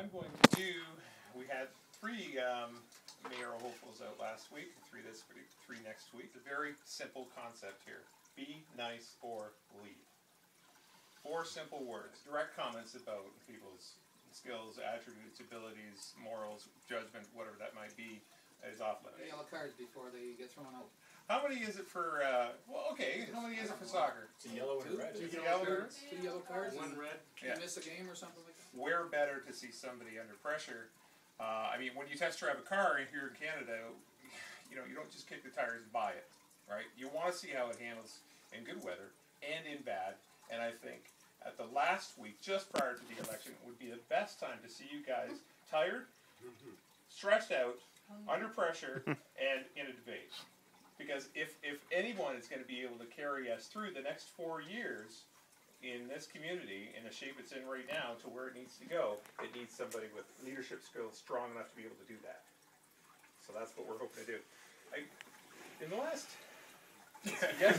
I'm going to do, we had 3 mayoral hopefuls out last week, 3 this week, 3 next week. It's a very simple concept here. Be nice or leave. 4 simple words, direct comments about people's skills, attributes, abilities, morals, judgment, whatever that might be, is off limits. Yellow cards before they get thrown out. How many is it for, well, okay, how many is it for soccer? It's a yellow and a red. 2 yellow cards. 2 yellow cards. 1 red. You miss a game or something like that? Where better to see somebody under pressure? I mean, when you test drive a car here in Canada, you know, you don't just kick the tires and buy it, right? You want to see how it handles in good weather and in bad, and I think at the last week, just prior to the election, would be the best time to see you guys tired, stretched out, under pressure, and in a debate. Because if anyone is going to be able to carry us through the next 4 years in this community, in the shape it's in right now, to where it needs to go, it needs somebody with leadership skills strong enough to be able to do that. So that's what we're hoping to do. In the last... Yes.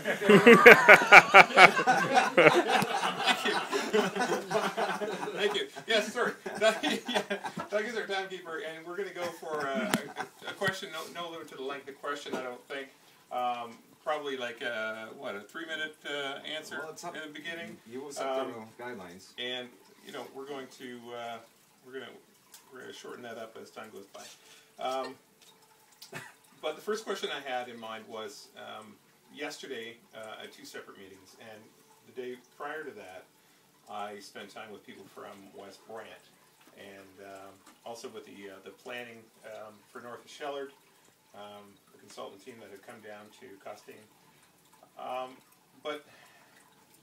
Thank you. Yes, sorry. Doug is our timekeeper, and we're going to go for a question, no limit to the length of question, I don't think. Probably like a 3-minute answer in the beginning. You will set the guidelines. And you know, we're going to shorten that up as time goes by. But the first question I had in mind was yesterday at 2 separate meetings, and the day prior to that, I spent time with people from West Brant, and also with the planning for North of Shellard, the consultant team that had come down to Costain. But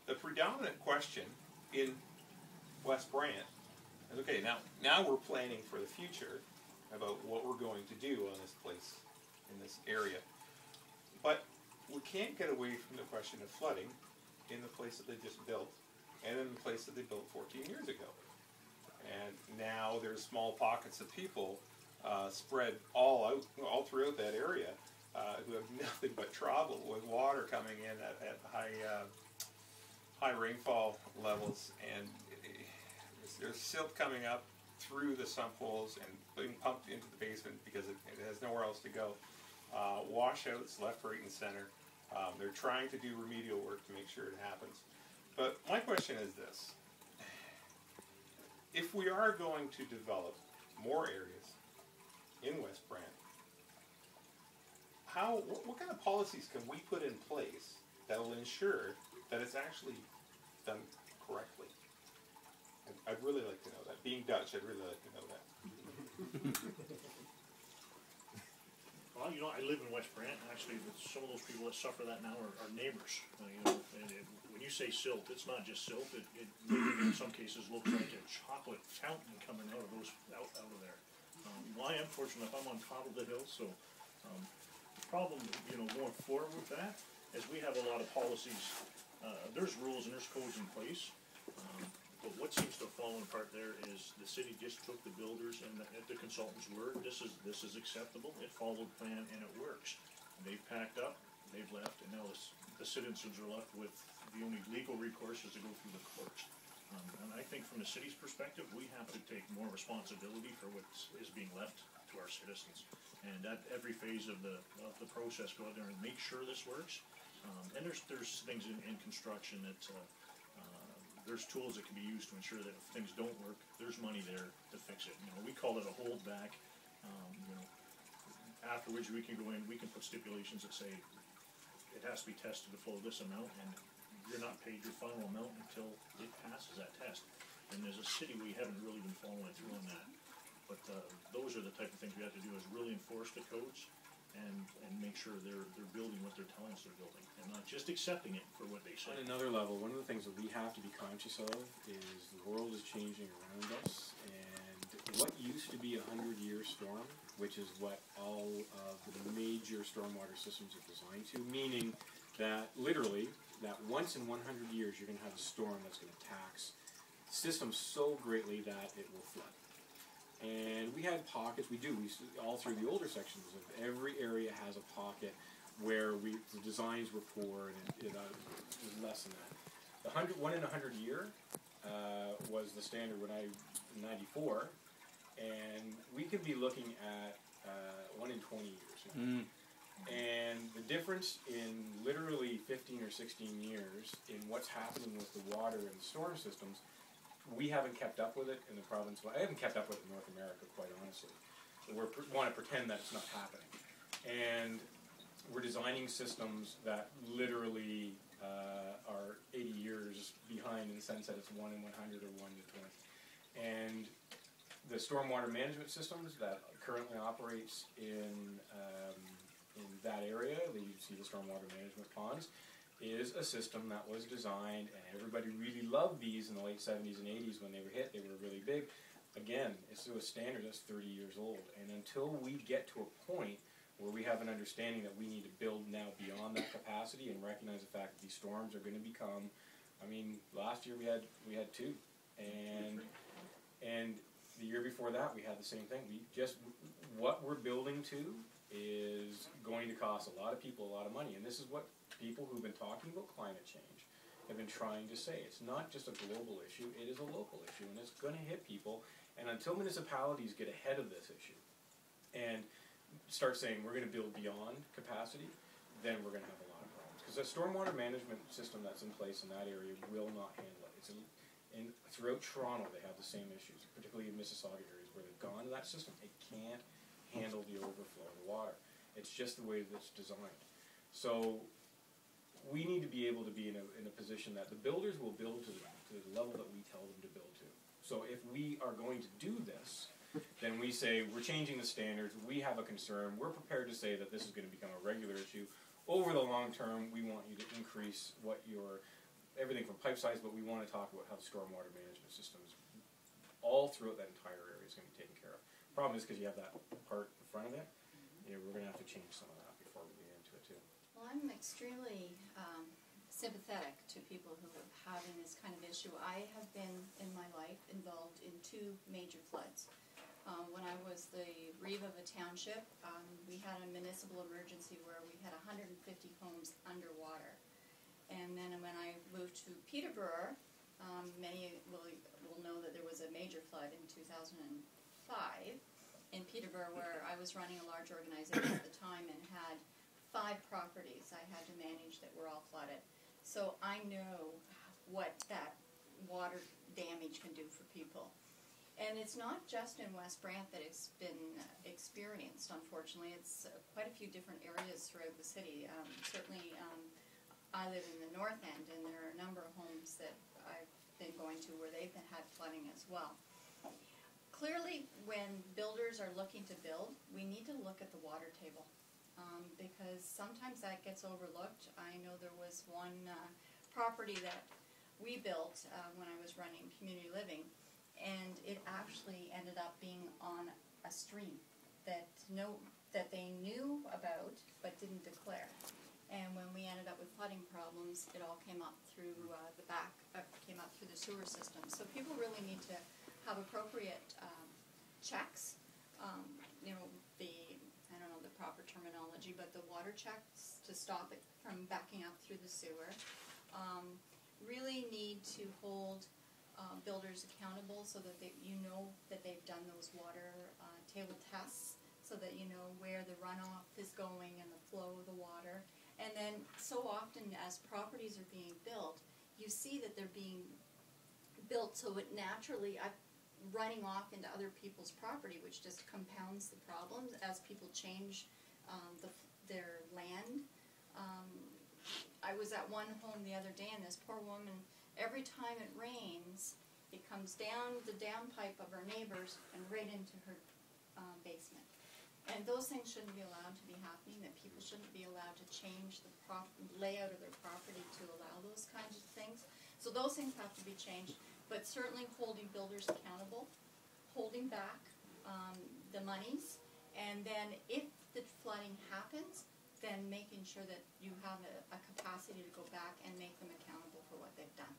the predominant question in West Brant is, okay, now we're planning for the future about what we're going to do on this place, in this area. But we can't get away from the question of flooding in the place that they just built and in the place that they built 14 years ago. And now there's small pockets of people spread all throughout that area who have nothing but trouble with water coming in at high rainfall levels, and there's silt coming up through the sump holes and being pumped into the basement because it has nowhere else to go. Washouts left, right, and center. They're trying to do remedial work to make sure it happens. But my question is this. If we are going to develop more areas in West Brant, what kind of policies can we put in place that will ensure that it's actually done correctly? I'd really like to know that. Being Dutch, I'd really like to know that. Well, you know, I live in West Brant. Actually, some of those people that suffer that now are neighbors. You know, and when you say silt, it's not just silt. It in some cases looks like a chocolate fountain coming out of there. Well, I am fortunate enough. I'm on top of the hill, so the problem, you know, going forward with that is we have a lot of policies. There's rules and there's codes in place. But what seems to have fallen apart there is the city just took the builders and the consultant's word. This is acceptable. It followed plan and it works. They've packed up, they've left, and now the citizens are left with the only legal recourse is to go through the courts. And I think from the city's perspective, we have to take more responsibility for what is being left to our citizens. And at every phase of the process, go out there and make sure this works. And there's things in construction that there's tools that can be used to ensure that if things don't work, there's money there to fix it. You know, we call it a holdback. You know, afterwards we can go in, we can put stipulations that say it has to be tested to flow this amount, and you're not paid your final amount until it passes that test. And as a city, we haven't really been following through on that. But those are the type of things we have to do, is really enforce the codes and make sure they're building what they're telling us they're building, and not just accepting it for what they say. On another level, one of the things that we have to be conscious of is the world is changing around us, and what used to be a 100-year storm, which is what all of the major stormwater systems are designed to, meaning that literally, that once in 100 years you're going to have a storm that's going to tax systems so greatly that it will flood. And we had pockets, all through the older sections of every area has a pocket where the designs were poor, and it was less than that. The 1 in 100 year was the standard in '94, and we could be looking at 1 in 20 years now. And the difference in literally 15 or 16 years in what's happening with the water and the storm systems, we haven't kept up with it in the province. I haven't kept up with it in North America, quite honestly. We want to pretend that it's not happening. And we're designing systems that literally are 80 years behind in the sense that it's 1 in 100 or 1 in 20. And the stormwater management systems that currently operates in that area, that you see the stormwater management ponds, is a system that was designed, and everybody really loved these in the late 70s and 80s when they were hit. They were really big. Again, it's to a standard that's 30 years old. And until we get to a point where we have an understanding that we need to build now beyond that capacity and recognize the fact that these storms are going to become, I mean, last year we had 2, and the year before that we had the same thing. What we're building to is going to cost a lot of people a lot of money, and this is what people who've been talking about climate change have been trying to say. It's not just a global issue, it is a local issue, and it's going to hit people. And until municipalities get ahead of this issue and start saying we're going to build beyond capacity, then we're going to have a lot of problems. Because the stormwater management system that's in place in that area will not handle it. Throughout Toronto, they have the same issues, particularly in Mississauga areas where they've gone to that system. It can't handle the overflow of the water. It's just the way that it's designed. So we need to be able to be in a position that the builders will build to the level that we tell them to build to. So if we are going to do this, then we say we're changing the standards, we have a concern, we're prepared to say that this is going to become a regular issue. Over the long term, we want you to increase everything from pipe size, but we want to talk about how the stormwater management systems all throughout that entire area is going to be taken care of. Problem is, because you have that part in front of it, we're going to have to change some of that before we get into it too. Well, I'm extremely sympathetic to people who are having this kind of issue. I have been, in my life, involved in 2 major floods. When I was the reeve of a township, we had a municipal emergency where we had 150 homes underwater. And then when I moved to Peterborough, many will know that there was a major flood in 2005 in Peterborough, where I was running a large organization at the time and had 5 properties I had to manage that were all flooded. So I know what that water damage can do for people. And it's not just in West Brant that it's been experienced, unfortunately. It's quite a few different areas throughout the city. Certainly, I live in the north end, and there are a number of homes that I've been going to where they've had flooding as well. Clearly, when builders are looking to build, we need to look at the water table, because sometimes that gets overlooked. I know there was one property that we built when I was running community living, and it actually ended up being on a stream that they knew about but didn't declare. And when we ended up with flooding problems, it all came up through came up through the sewer system. So people really need to have appropriate checks. I don't know the proper terminology, but the water checks to stop it from backing up through the sewer. Really need to hold builders accountable so that you know that they've done those water table tests, so that you know where the runoff is going and the flow of the water. And then so often as properties are being built, you see that they're being built so it naturally running off into other people's property, which just compounds the problems as people change their land. I was at one home the other day, and this poor woman, every time it rains, it comes down the downpipe of her neighbors and right into her basement. And those things shouldn't be allowed to be happening, that people shouldn't be allowed to change the layout of their property to allow those kinds of things. So those things have to be changed, but certainly holding builders accountable, holding back the monies, and then if the flooding happens, then making sure that you have a capacity to go back and make them accountable for what they've done.